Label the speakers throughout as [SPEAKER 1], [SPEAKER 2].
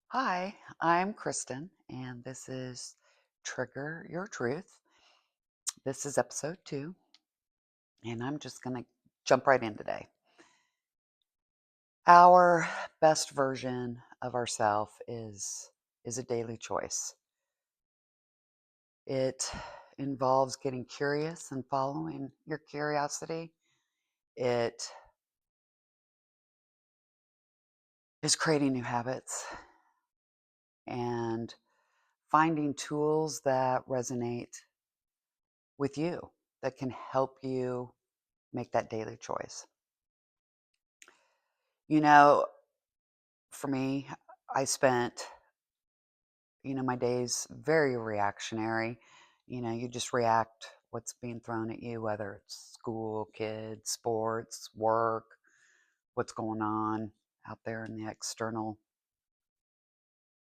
[SPEAKER 1] Hi, I'm Kristin, and this is Trigger Your Truth. This is episode 2, and I'm just going to jump right in today. Our best version of ourselves is a daily choice. It involves getting curious and following your curiosity. It is creating new habits and finding tools that resonate with you that can help you make that daily choice. You know, for me, I spent, my days very reactionary. You just react what's being thrown at you, whether it's school, kids, sports, work, what's going on out there in the external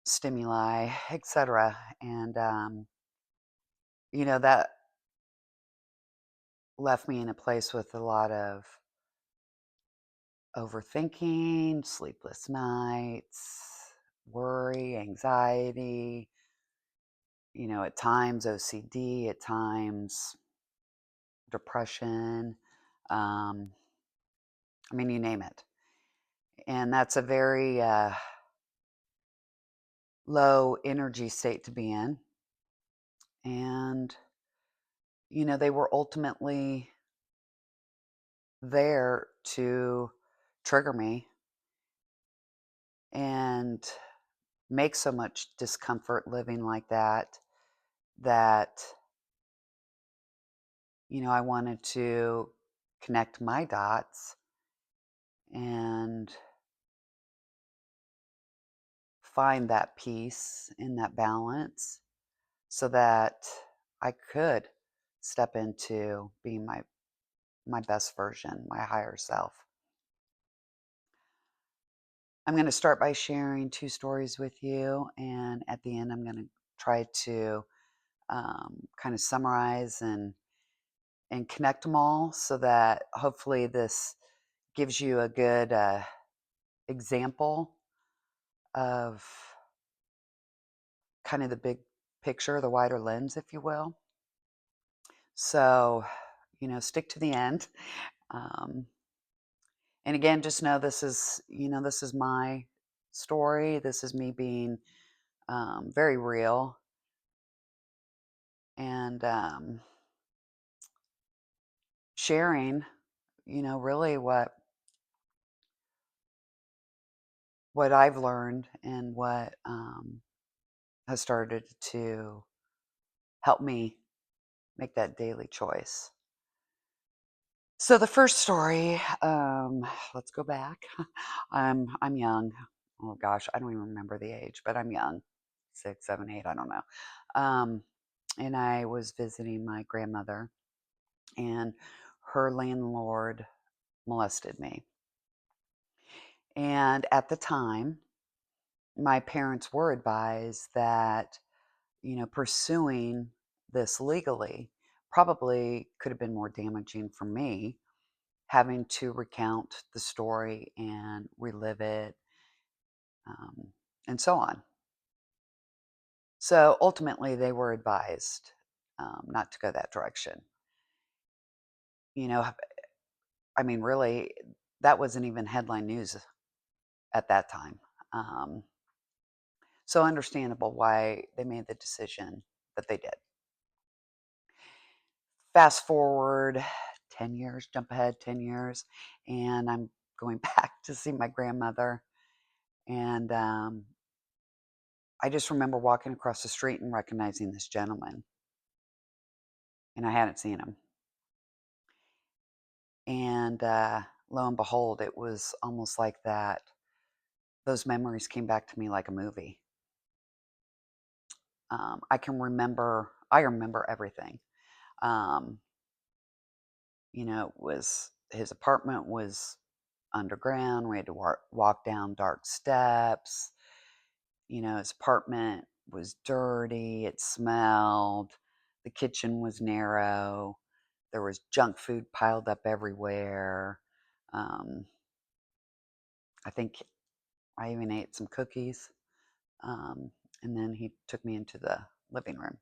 [SPEAKER 1] stimuli, etc. And, that left me in a place with a lot of overthinking, sleepless nights, worry, anxiety, at times OCD, at times depression. Um, you name it. And that's a very low energy state to be in. And, they were ultimately there to trigger me and make so much discomfort living like that, I wanted to connect my dots and find that peace in that balance so that I could step into being my best version, my higher self. I'm going to start by sharing 2 stories with you, and at the end, I'm going to try to kind of summarize and connect them all so that hopefully this gives you a good example of kind of the big picture, the wider lens, if you will. So, stick to the end. Um, and again, just know this is my story. This is me being very real and sharing, really what I've learned and what has started to help me make that daily choice. So the first story, let's go back. I'm young. Oh gosh, I don't even remember the age, but I'm young, 6, 7, 8. I don't know. And I was visiting my grandmother, and her landlord molested me. And at the time, my parents were advised that, pursuing this legally probably could have been more damaging for me, having to recount the story and relive it, um, and so on. So ultimately, they were advised not to go that direction. You know, really, that wasn't even headline news at that time. Um, so understandable why they made the decision that they did. Fast forward 10 years, jump ahead 10 years, and I'm going back to see my grandmother. And I just remember walking across the street and recognizing this gentleman, and I hadn't seen him. And lo and behold, it was almost like that. Those memories came back to me like a movie. I remember everything. Um, was his apartment was underground. We had to walk down dark steps. His apartment was dirty. It smelled. The kitchen was narrow. There was junk food piled up everywhere. Um, I think I even ate some cookies Um, and then he took me into the living room.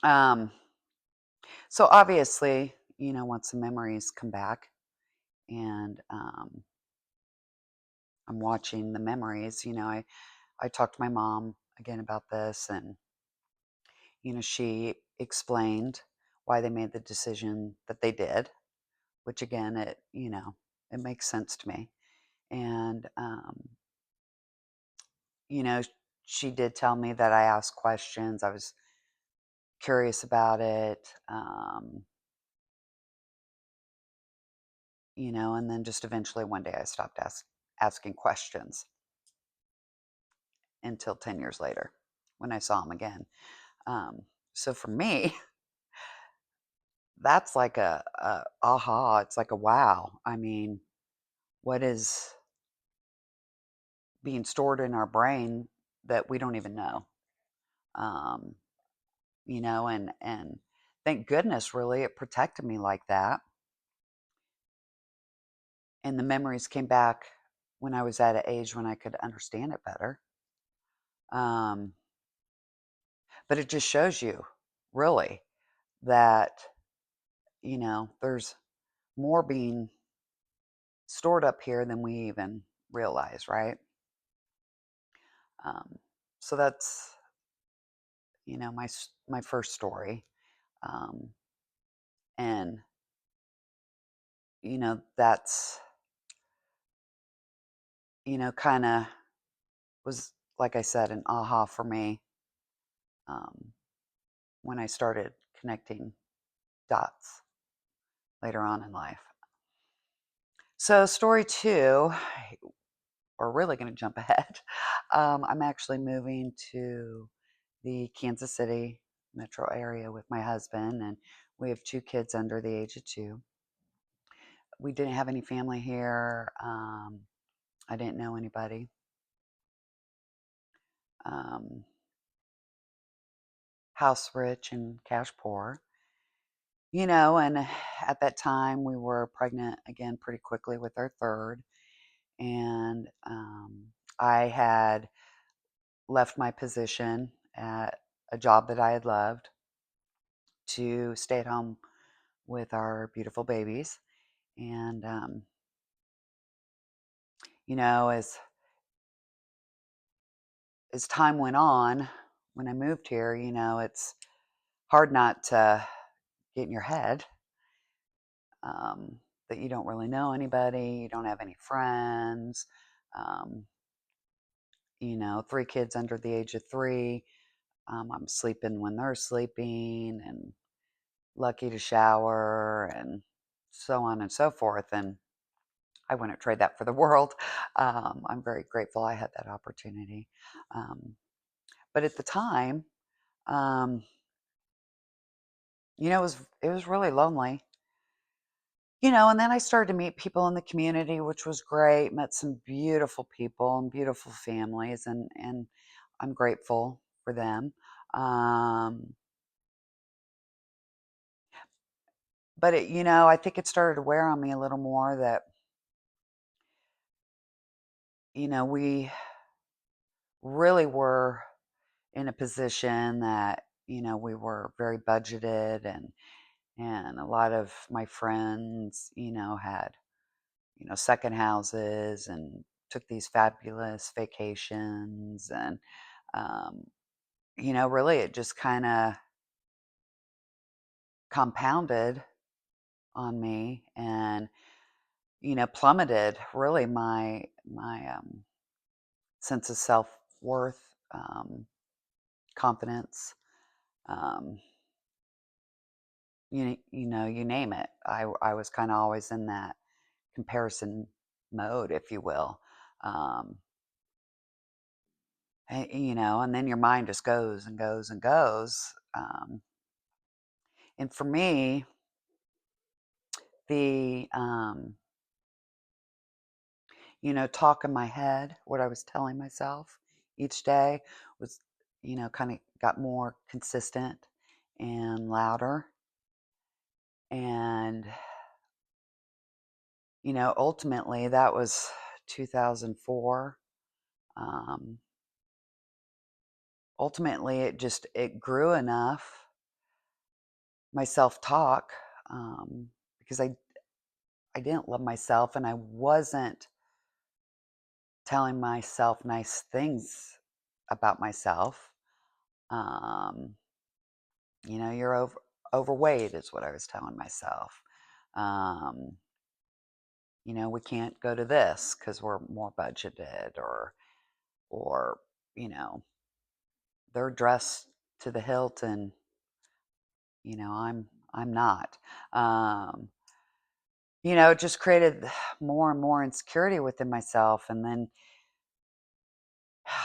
[SPEAKER 1] Um, so obviously, once the memories come back and I'm watching the memories, I talked to my mom again about this, and she explained why they made the decision that they did, which again, it makes sense to me. And you know, she did tell me that I asked questions. I was curious about it. And then just eventually one day I stopped asking questions until 10 years later when I saw him again. Um, so for me, that's like a aha. It's like a wow. I mean, what is being stored in our brain that we don't even know? Um, and thank goodness, really, it protected me like that. And the memories came back when I was at an age when I could understand it better. Um, but it just shows you, really, that, there's more being stored up here than we even realize, right? Um, so that's, my first story. Um, and, that's, kind of was, like I said, an aha for me um, when I started connecting dots later on in life. So, story two, we're really going to jump ahead. I'm actually moving to the Kansas City metro area with my husband, and we have 2 kids under the age of 2. We didn't have any family here. I didn't know anybody. Um, house rich and cash poor. And at that time we were pregnant again pretty quickly with our third. And I had left my position at a job that I had loved to stay at home with our beautiful babies. And, as time went on, when I moved here, it's hard not to get in your head um, that you don't really know anybody, you don't have any friends. Um, 3 kids under the age of 3. I'm sleeping when they're sleeping and lucky to shower and so on and so forth. And I wouldn't trade that for the world. I'm very grateful I had that opportunity. Um, but at the time, um, it was really lonely. And then I started to meet people in the community, which was great. Met some beautiful people and beautiful families, and I'm grateful for them. Um, but I think it started to wear on me a little more that we really were in a position that we were very budgeted, and a lot of my friends had second houses and took these fabulous vacations. And um, really it just kind of compounded on me, and plummeted really my sense of self-worth, confidence. um, you name it. I was kind of always in that comparison mode, if you will. um, and then your mind just goes and goes and goes. And for me, the talk in my head, what I was telling myself each day was, kind of got more consistent and louder. And, ultimately that was 2004. um, ultimately it grew enough, my self-talk, because I didn't love myself and I wasn't telling myself nice things about myself. Um, you're overweight is what I was telling myself. Um, we can't go to this because we're more budgeted, or you know, they're dressed to the hilt, and I'm not. Um, it just created more and more insecurity within myself, and then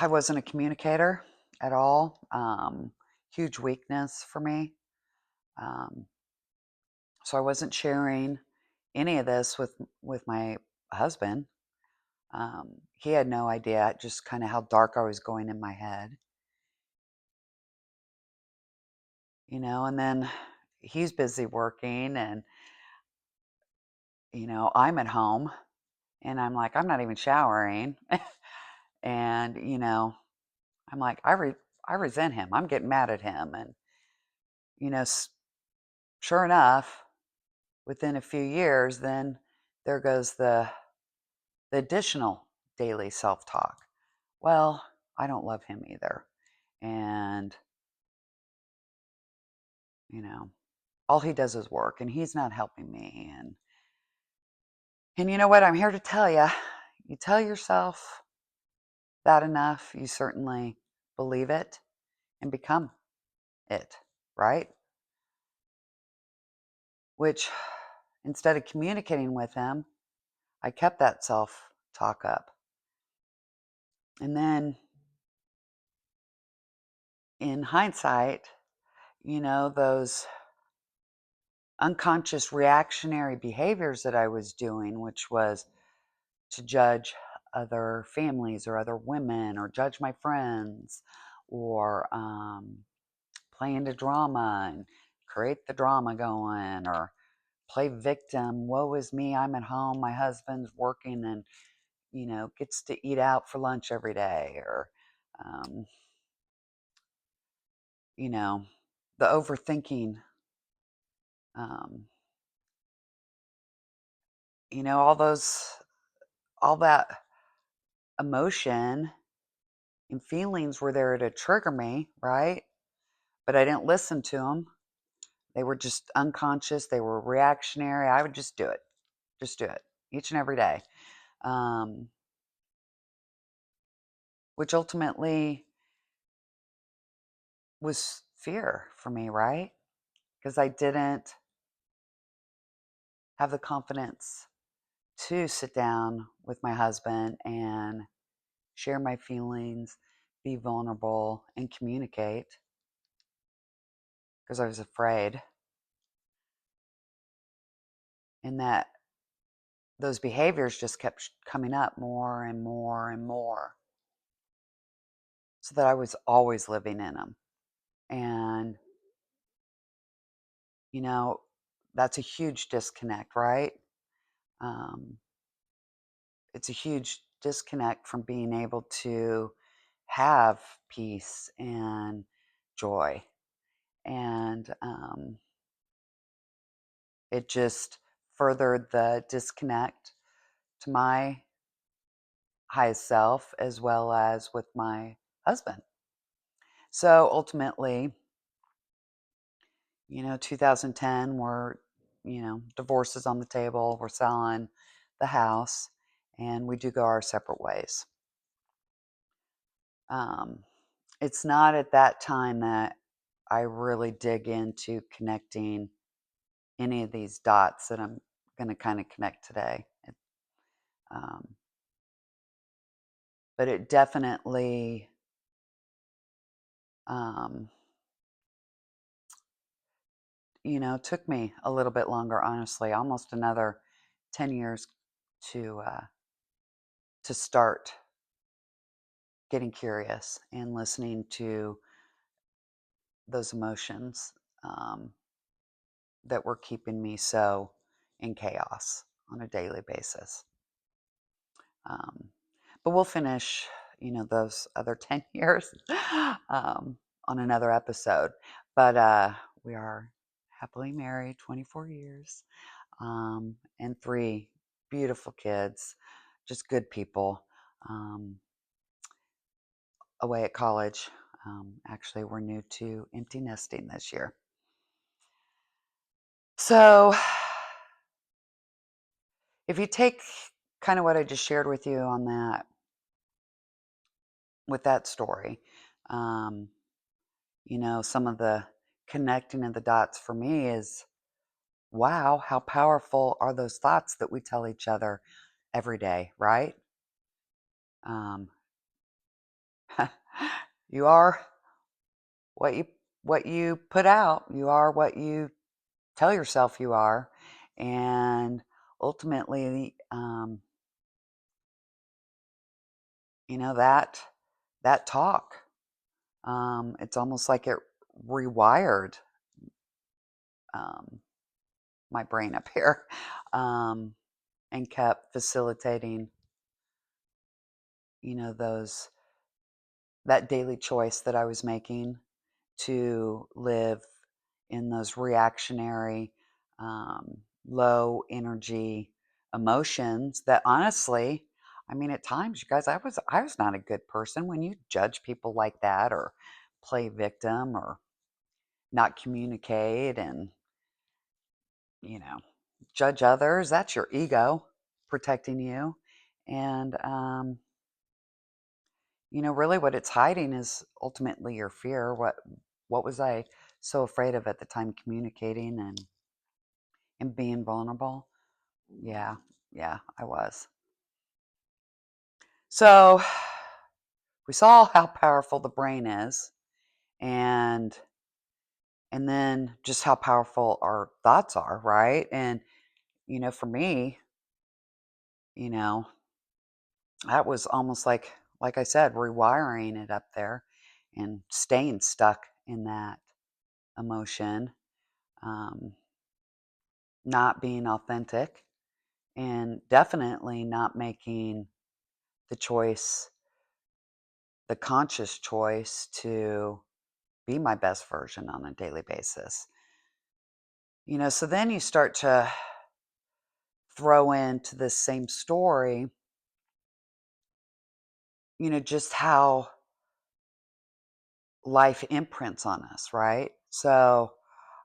[SPEAKER 1] I wasn't a communicator at all. Huge weakness for me. Um, so I wasn't sharing any of this with my husband. He had no idea just kind of how dark I was going in my head, and then he's busy working, and I'm at home, and I'm like, I'm not even showering. And I'm like, I resent him. I'm getting mad at him. And you know s- sure enough, within a few years, then there goes the additional daily self-talk. Well, I don't love him either, and you know all he does is work, and he's not helping me. And you know what? I'm here to tell you, you tell yourself that enough, you certainly believe it and become it, right? Which, instead of communicating with him, I kept that self talk up. And then in hindsight, those unconscious reactionary behaviors that I was doing, which was to judge other families or other women, or judge my friends, or play into drama and create the drama going, or play victim. Woe is me, I'm at home, my husband's working, and gets to eat out for lunch every day, or um, you know the overthinking, um, all that emotion and feelings were there to trigger me, right? But I didn't listen to them. They were just unconscious. They were reactionary. I would just do it each and every day, um, which ultimately was fear for me, right? Because I didn't have the confidence to sit down with my husband and share my feelings, be vulnerable, and communicate, because I was afraid. And that those behaviors just kept coming up more and more and more, so that I was always living in them. And, you know, that's a huge disconnect, right? Um, it's a huge disconnect from being able to have peace and joy. And it just furthered the disconnect to my highest self, as well as with my husband. So ultimately, 2010, we're, divorces on the table, we're selling the house, and we do go our separate ways. Um, it's not at that time that I really dig into connecting any of these dots that I'm going to kind of connect today. Um, but it definitely, um, took me a little bit longer, honestly, almost another 10 years to start getting curious and listening to those emotions, um, that were keeping me so in chaos on a daily basis. Um, but we'll finish, those other 10 years on another episode. But we are happily married 24 years, and 3 beautiful kids, just good people, um, away at college. Actually, we're new to empty nesting this year. So, if you take kind of what I just shared with you on that, with that story, um, some of the connecting of the dots for me is, wow, how powerful are those thoughts that we tell each other every day, right? Um, you are what you put out. You are what you tell yourself you are, and ultimately, that talk. It's almost like it rewired um, my brain up here, um, and kept facilitating, those that daily choice that I was making to live in those reactionary, um, low energy emotions that honestly, I mean, at times, you guys, I was not a good person. When you judge people like that, or play victim, or not communicate, and you know judge others, that's your ego protecting you. And really what it's hiding is ultimately your fear. What was I so afraid of at the time, communicating and being vulnerable? Yeah, yeah, I was. So we saw how powerful the brain is, and then just how powerful our thoughts are, right? And for me, you know, that was almost like I said, rewiring it up there and staying stuck in that emotion, um, not being authentic, and definitely not making the choice, the conscious choice, to be my best version on a daily basis. So then you start to throw into this same story, just how life imprints on us, right? So,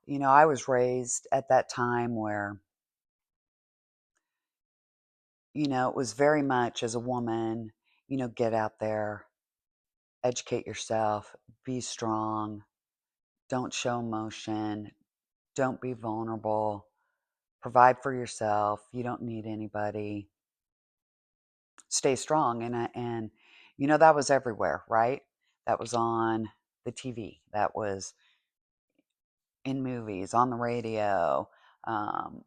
[SPEAKER 1] I was raised at that time where, it was very much, as a woman, get out there, educate yourself, be strong, don't show emotion, don't be vulnerable, provide for yourself, you don't need anybody, stay strong. That was everywhere, right? That was on the TV, that was in movies, on the radio, um,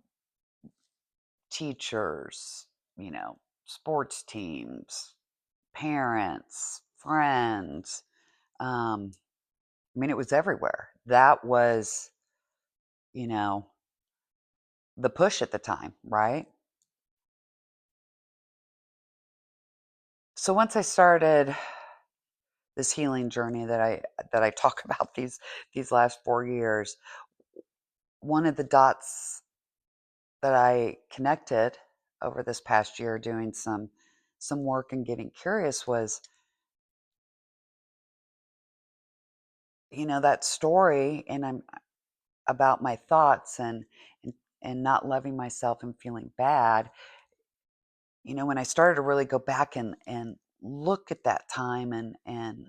[SPEAKER 1] teachers, sports teams, parents, friends. I mean, it was everywhere. That was, you know, the push at the time, right? So once I started this healing journey that I talk about these last 4 years, one of the dots that I connected over this past year, doing some work and getting curious, was, that story, and I'm about my thoughts, and and not loving myself and feeling bad. When I started to really go back and look at that time, and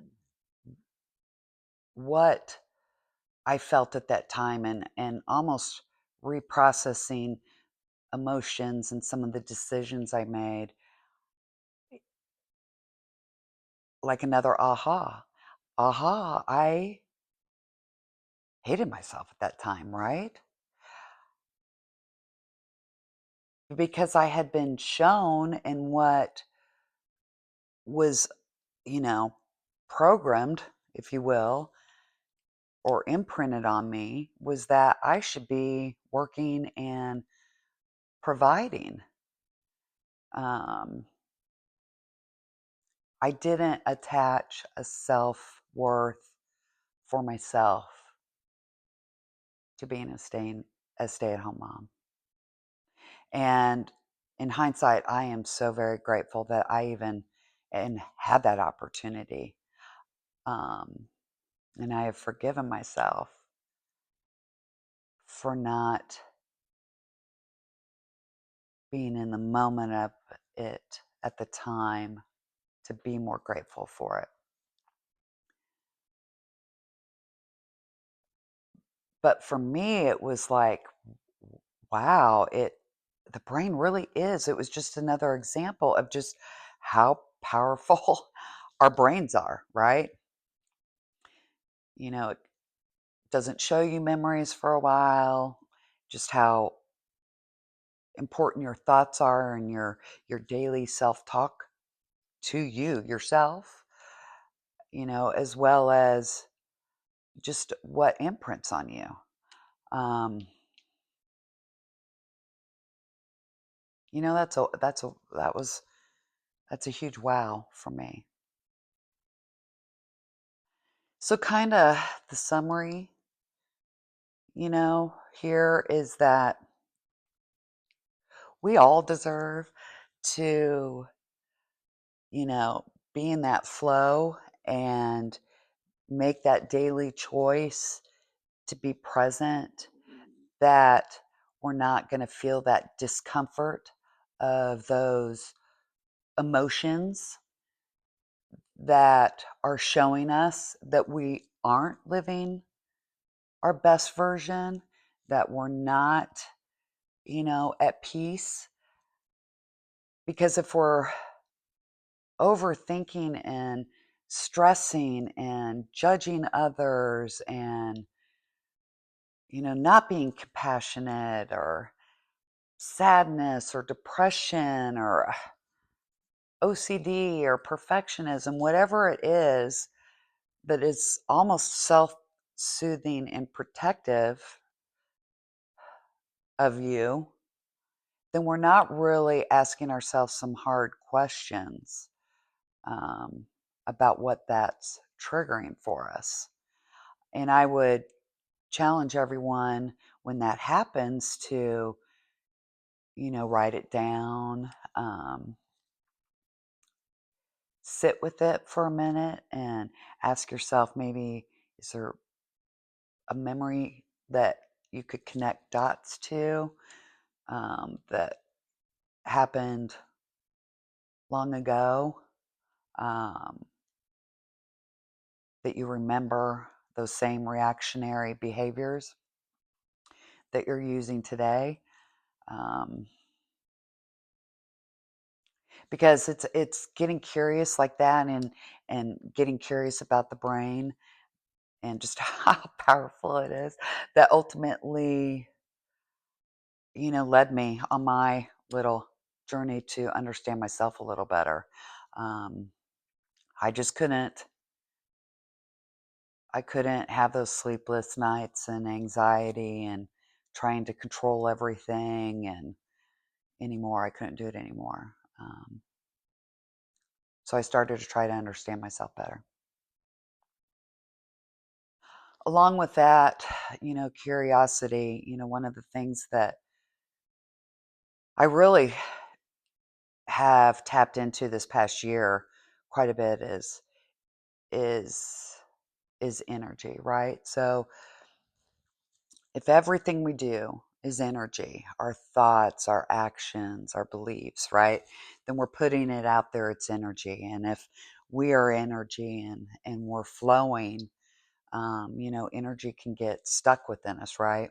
[SPEAKER 1] what I felt at that time, and almost reprocessing emotions and some of the decisions I made, like another aha, I hated myself at that time, right? Because I had been shown, and what was, you know, programmed, if you will, or imprinted on me, was that I should be working and providing. Um, I didn't attach a self-worth for myself to being a stay-at-home mom. And in hindsight, I am so very grateful that I even and had that opportunity. Um, and I have forgiven myself for not being in the moment of it at the time to be more grateful for it. But for me, it was like, wow, the brain really is. It was just another example of just how powerful our brains are, right? It doesn't show you memories for a while, just how important your thoughts are and your daily self-talk to you yourself, as well as just what imprints on you. Um, that's a huge wow for me. So kind of the summary, here is that we all deserve to, you know, be in that flow and make that daily choice to be present, that we're not going to feel that discomfort of those emotions that are showing us that we aren't living our best version, that we're not, at peace. Because if we're overthinking and stressing and judging others and, not being compassionate, or sadness or depression or OCD or perfectionism, whatever it is that is almost self soothing and protective of you, then we're not really asking ourselves some hard questions um, about what that's triggering for us. And I would challenge everyone when that happens to, write it down, sit with it for a minute, and ask yourself, maybe, is there a memory that you could connect dots to, that happened long ago, um, that you remember those same reactionary behaviors that you're using today? Um, because it's getting curious like that, and getting curious about the brain and just how powerful it is, that ultimately, led me on my little journey to understand myself a little better. Um, I just couldn't have those sleepless nights and anxiety and trying to control everything and anymore. I couldn't do it anymore. So I started to try to understand myself better. Along with that, curiosity, one of the things that I really have tapped into this past year quite a bit is is energy, right? So if everything we do is energy, our thoughts, our actions, our beliefs, right? Then we're putting it out there, it's energy. And if we are energy and we're flowing, energy can get stuck within us, right?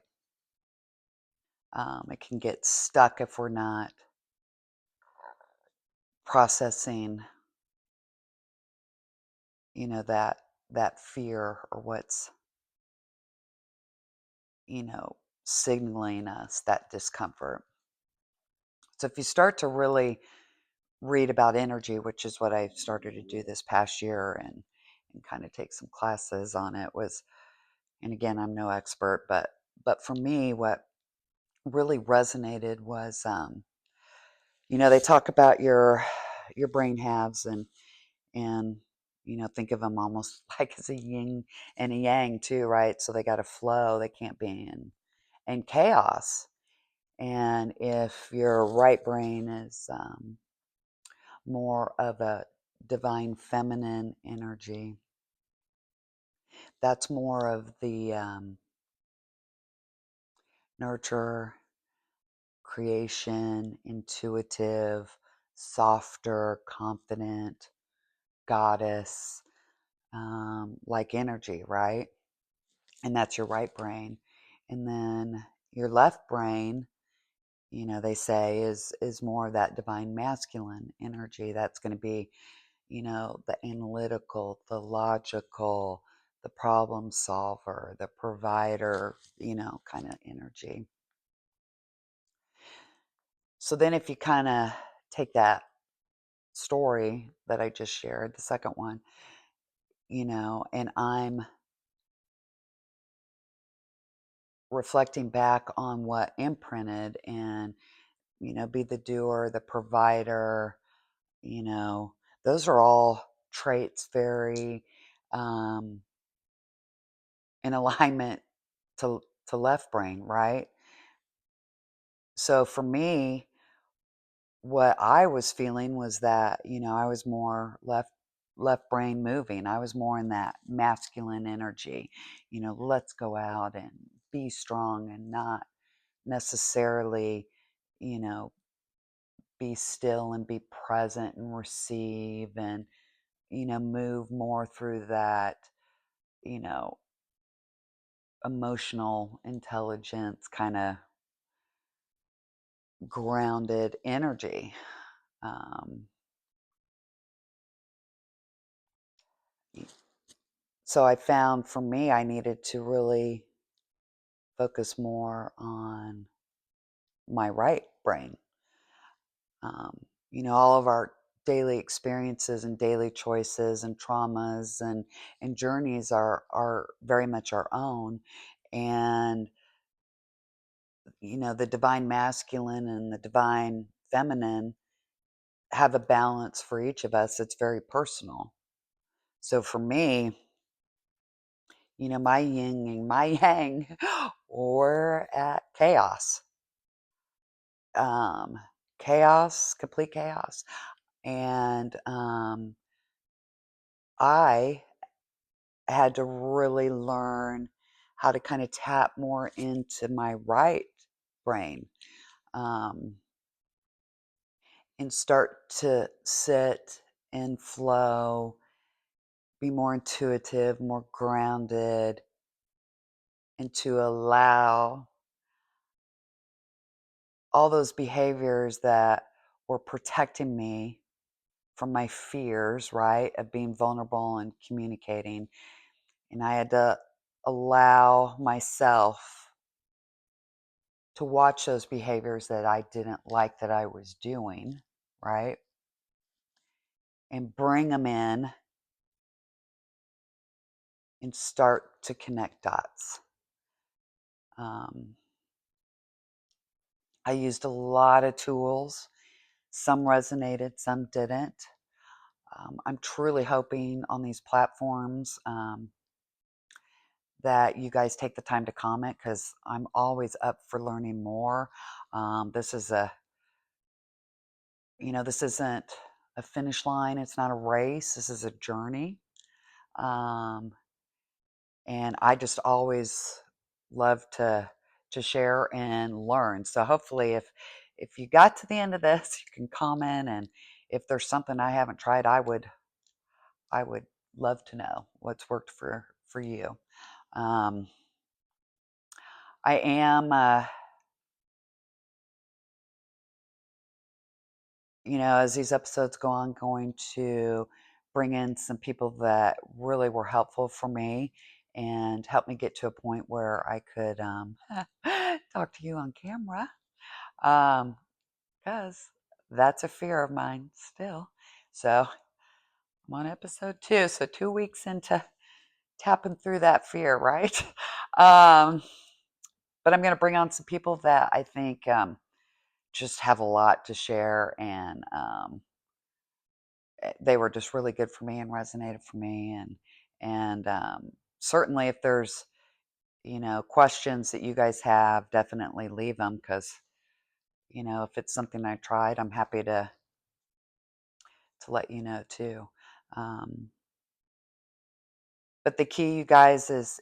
[SPEAKER 1] It can get stuck if we're not processing, that fear, or what's, you know, signaling us that discomfort. So if you start to really read about energy, which is what I started to do this past year, and kind of take some classes on it, was, and again, I'm no expert, but for me, what really resonated was, they talk about your brain halves, And, think of them almost like as a yin and a yang too, right? So they got to flow. They can't be in chaos. And if your right brain is more of a divine feminine energy, that's more of the nurture, creation, intuitive, softer, confident, goddess like energy, right? And that's your right brain. And then your left brain, they say is more of that divine masculine energy. That's going to be, the analytical, the logical, the problem solver, the provider, kind of energy. So then if you kind of take that story that I just shared, the second one, and I'm reflecting back on what imprinted and, be the doer, the provider, you know, those are all traits very um, in alignment to left brain, right? So for me, what I was feeling was that, I was more left brain moving. I was more in that masculine energy, let's go out and be strong and not necessarily, you know, be still and be present and receive and, move more through that, you know, emotional intelligence kind of grounded energy. Um, so I found for me, I needed to really focus more on my right brain. Um, all of our daily experiences and daily choices and traumas and journeys are very much our own. And, the divine masculine and the divine feminine have a balance for each of us. It's very personal. So for me, my yin and my yang were at chaos. Um, Chaos, complete chaos. And I had to really learn how to kind of tap more into my right brain um, and start to sit and flow, be more intuitive, more grounded, and to allow all those behaviors that were protecting me from my fears, right, of being vulnerable and communicating. And I had to allow myself to watch those behaviors that I didn't like that I was doing, right, and bring them in and start to connect dots. Um, I used a lot of tools. Some resonated, some didn't. I'm truly hoping on these platforms that you guys take the time to comment because I'm always up for learning more. This is this isn't a finish line. It's not a race. This is a journey. Um, and I just always love to share and learn. So hopefully if you got to the end of this, you can comment, and if there's something I haven't tried, I would love to know what's worked for you. Um, I am as these episodes go on, going to bring in some people that really were helpful for me and help me get to a point where I could talk to you on camera. Because that's a fear of mine still. So I'm on episode 2. So 2 weeks into tapping through that fear, right? um, but I'm going to bring on some people that I think just have a lot to share and they were just really good for me and resonated for me. And certainly, if there's questions that you guys have, definitely leave them, because if it's something I tried, I'm happy to let you know too. Um, but the key, you guys, is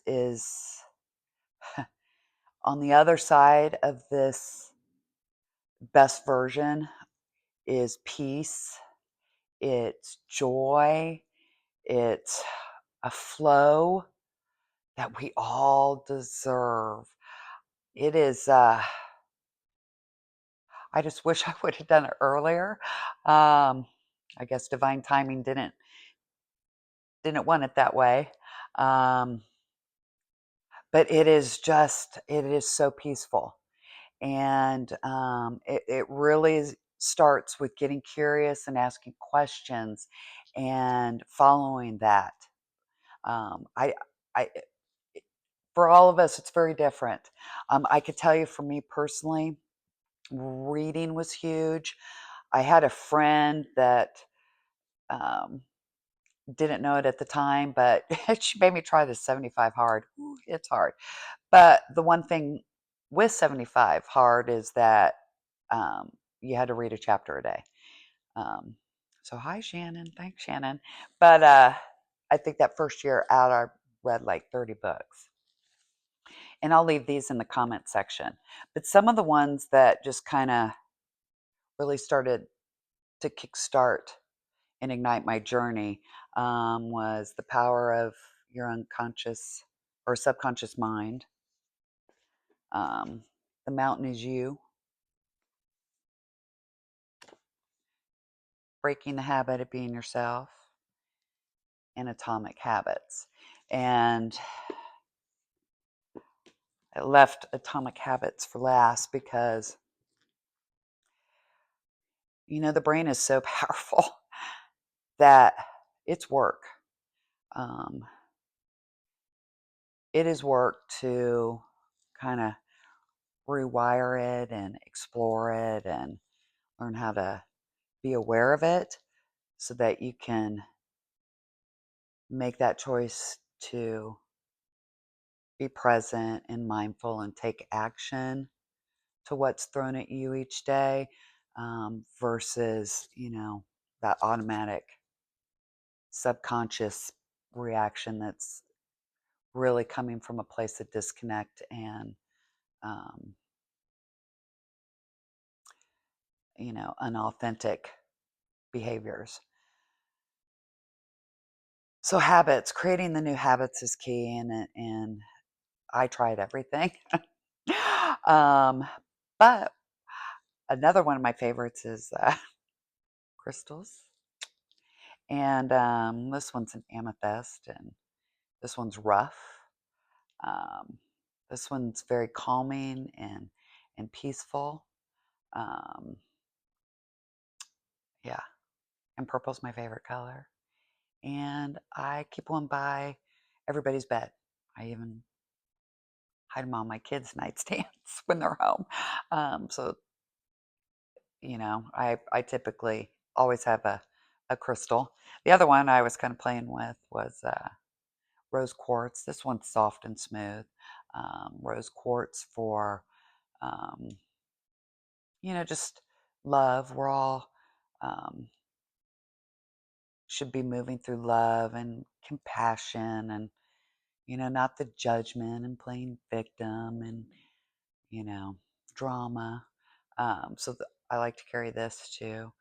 [SPEAKER 1] on the other side of this best version is peace. It's joy. It's a flow that we all deserve. It is. I just wish I would have done it earlier. I guess divine timing didn't want it that way. But it is so peaceful. And it really starts with getting curious and asking questions and following that. I, I, for all of us, it's very different. I could tell you, for me personally, reading was huge. I had a friend that um, didn't know it at the time, but she made me try the 75 hard. Ooh, it's hard. But the one thing with 75 hard is that um, you had to read a chapter a day. Um, so hi, Shannon. Thanks, Shannon. But I think that first year out, I read like 30 books. And I'll leave these in the comment section. But some of the ones that just kind of really started to kickstart and ignite my journey was The Power of Your Unconscious or Subconscious Mind. The Mountain is You. Breaking the Habit of Being Yourself. And Atomic Habits. And I left Atomic Habits for last because, the brain is so powerful that it's work. Um, it is work to kind of rewire it and explore it and learn how to be aware of it so that you can make that choice to be present and mindful and take action to what's thrown at you each day, versus, that automatic subconscious reaction that's really coming from a place of disconnect and, um, unauthentic behaviors. So habits, creating the new habits is key, and I tried everything. um, but another one of my favorites is crystals. And this one's an amethyst, and this one's rough. Um, this one's very calming and peaceful. Um, yeah, and purple's my favorite color. And I keep one by everybody's bed. I even hide them on my kids' nightstands when they're home. So I typically always have a crystal. The other one I was kind of playing with was rose quartz. This one's soft and smooth. Rose quartz for, um, just love. We're all um, should be moving through love and compassion and, not the judgment and playing victim and, you know, drama. I like to carry this too.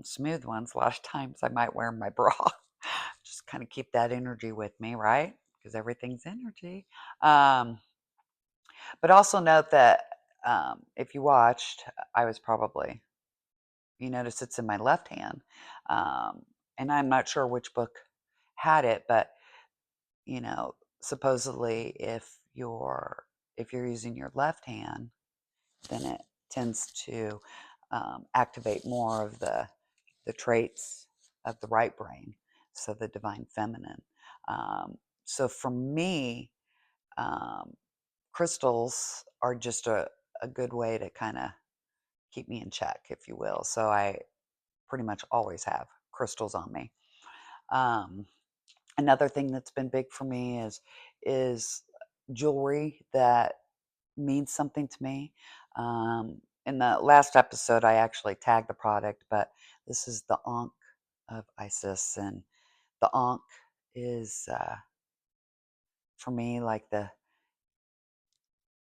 [SPEAKER 1] Smooth ones, a lot of times I might wear my bra. Just kind of keep that energy with me, right? Because everything's energy. Um, but also note that if you watched, I was probably, you notice it's in my left hand. Um, and I'm not sure which book had it, but, supposedly if you're using your left hand, then it tends to activate more of the traits of the right brain, so the divine feminine. So for me, um, crystals are just a good way to kind of keep me in check, if you will. So I pretty much always have crystals on me. Um, Another thing that's been big for me is jewelry that means something to me. In the last episode, I actually tagged the product, but this is the Ankh of Isis, and the Ankh is for me like the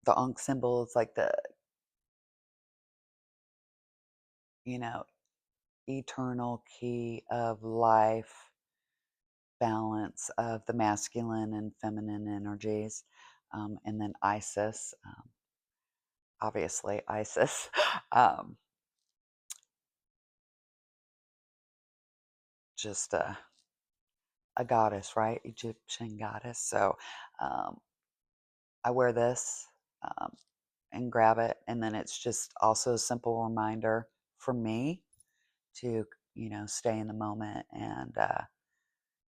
[SPEAKER 1] Ankh symbol is like the you know eternal key of life, balance of the masculine and feminine energies, and then Isis, obviously Isis, um, just a goddess, right? Egyptian goddess. So um, I wear this um, and grab it, and then it's just also a simple reminder for me to stay in the moment and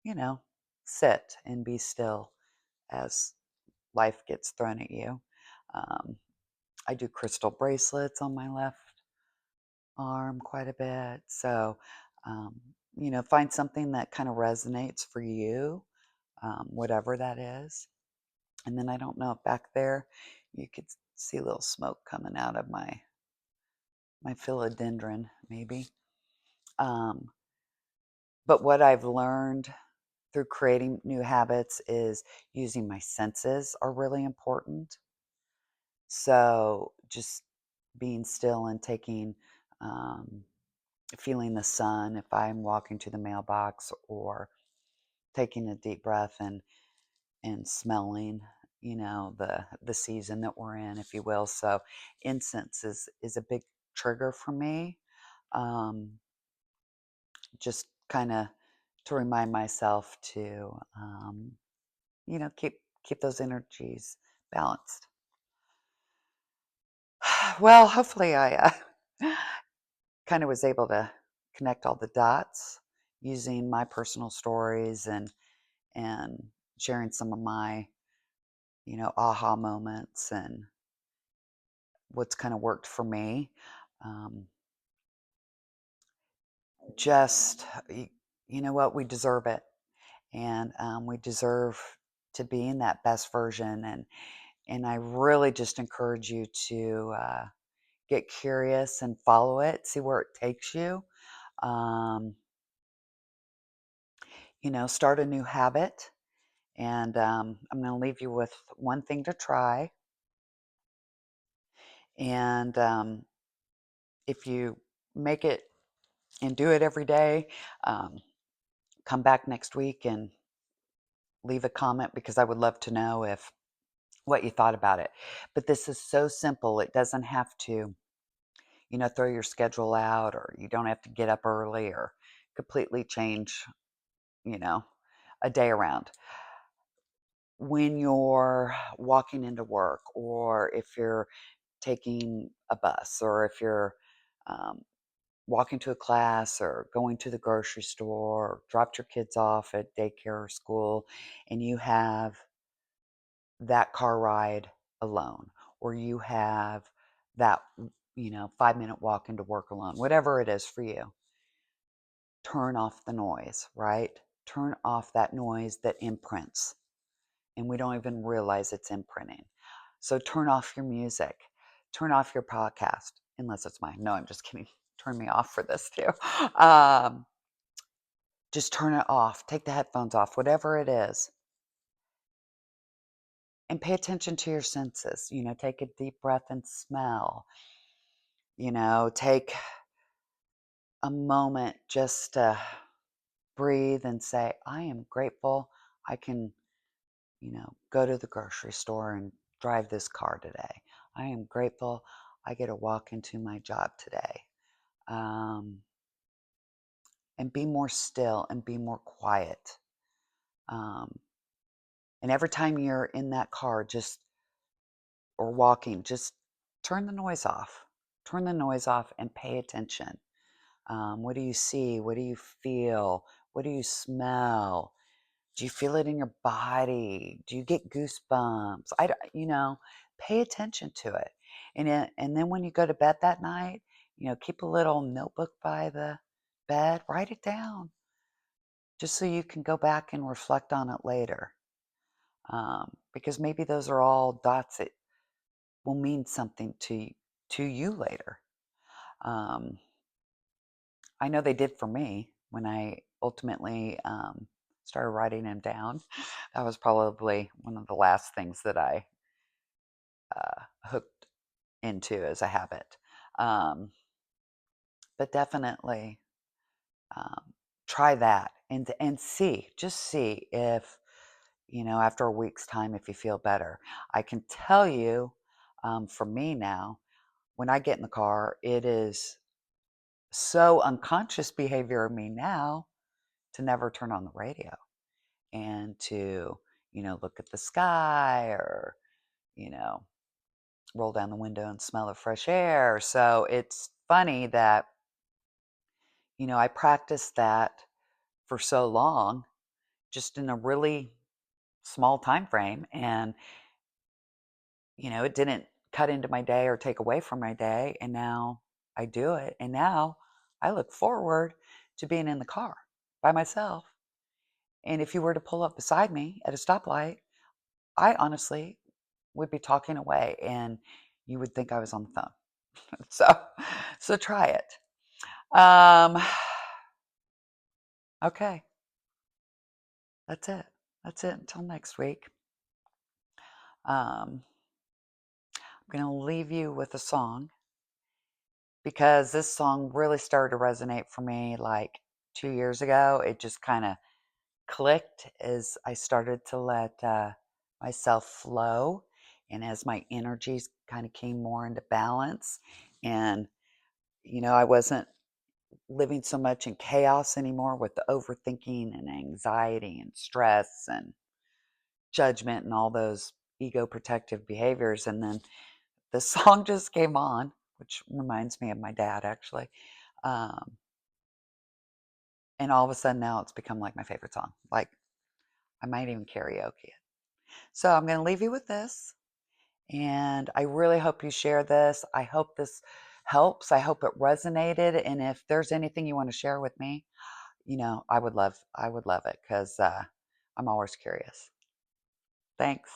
[SPEAKER 1] you know sit and be still as life gets thrown at you. Um, I do crystal bracelets on my left arm quite a bit. So, um, find something that kind of resonates for you, whatever that is. And then I don't know if back there you could see a little smoke coming out of my philodendron, maybe. Um, but what I've learned through creating new habits is using my senses are really important. So just being still and um, feeling the sun if I'm walking to the mailbox, or taking a deep breath and smelling, the season that we're in, if you will. So incense is a big trigger for me. Um, just kind of to remind myself to keep those energies balanced. Well, hopefully I kind of was able to connect all the dots using my personal stories and sharing some of my aha moments and what's kind of worked for me. Um, just you know what, we deserve it, and we deserve to be in that best version, and I really just encourage you to get curious and follow it, see where it takes you. um, Start a new habit. And I'm going to leave you with one thing to try. And if you make it and do it every day, um, come back next week and leave a comment, because I would love to know if what you thought about it. But this is so simple. It doesn't have to, throw your schedule out, or you don't have to get up early or completely change, you know, a day around. When you're walking into work, or if you're taking a bus, or if you're um, walking to a class, or going to the grocery store, or dropped your kids off at daycare or school, and you have that car ride alone, or you have that 5-minute walk into work alone, whatever it is for you, turn off the noise, right? Turn off that noise that imprints, and we don't even realize it's imprinting. So turn off your music, turn off your podcast, unless it's mine. No, I'm just kidding. Turn me off for this too. Um, just turn it off. Take the headphones off, whatever it is, and pay attention to your senses. Take a deep breath and smell. Take a moment just to breathe and say, I am grateful I can, go to the grocery store and drive this car today. I am grateful I get to walk into my job today. Um, and be more still and be more quiet. Um, and every time you're in that car, or walking, just turn the noise off. Turn the noise off and pay attention. What do you see? What do you feel? What do you smell? Do you feel it in your body? Do you get goosebumps? Pay attention to it. And then when you go to bed that night, keep a little notebook by the bed, write it down just so you can go back and reflect on it later. Because maybe those are all dots that will mean something to you later. Um, I know they did for me when I ultimately started writing them down. That was probably one of the last things that I hooked into as a habit. Um, but definitely try that and just see if, after a week's time, if you feel better. I can tell you, for me now, when I get in the car, it is so unconscious behavior of me now to never turn on the radio and to, look at the sky or, you know, roll down the window and smell the fresh air. So it's funny that, I practiced that for so long, just in a really small time frame. And, it didn't cut into my day or take away from my day. And now I do it. And now I look forward to being in the car by myself. And if you were to pull up beside me at a stoplight, I honestly would be talking away and you would think I was on the phone. So, so try it. Um, okay, that's it. That's it until next week. I'm going to leave you with a song because this song really started to resonate for me like 2 years ago. It just kind of clicked as I started to let myself flow and as my energies kind of came more into balance. And, I wasn't living so much in chaos anymore with the overthinking and anxiety and stress and judgment and all those ego protective behaviors. And then the song just came on, which reminds me of my dad actually. Um, and all of a sudden now it's become like my favorite song. Like I might even karaoke it. So I'm going to leave you with this. And I really hope you share this. I hope this helps. I hope it resonated. And if there's anything you want to share with me, I would love it because I'm always curious. Thanks.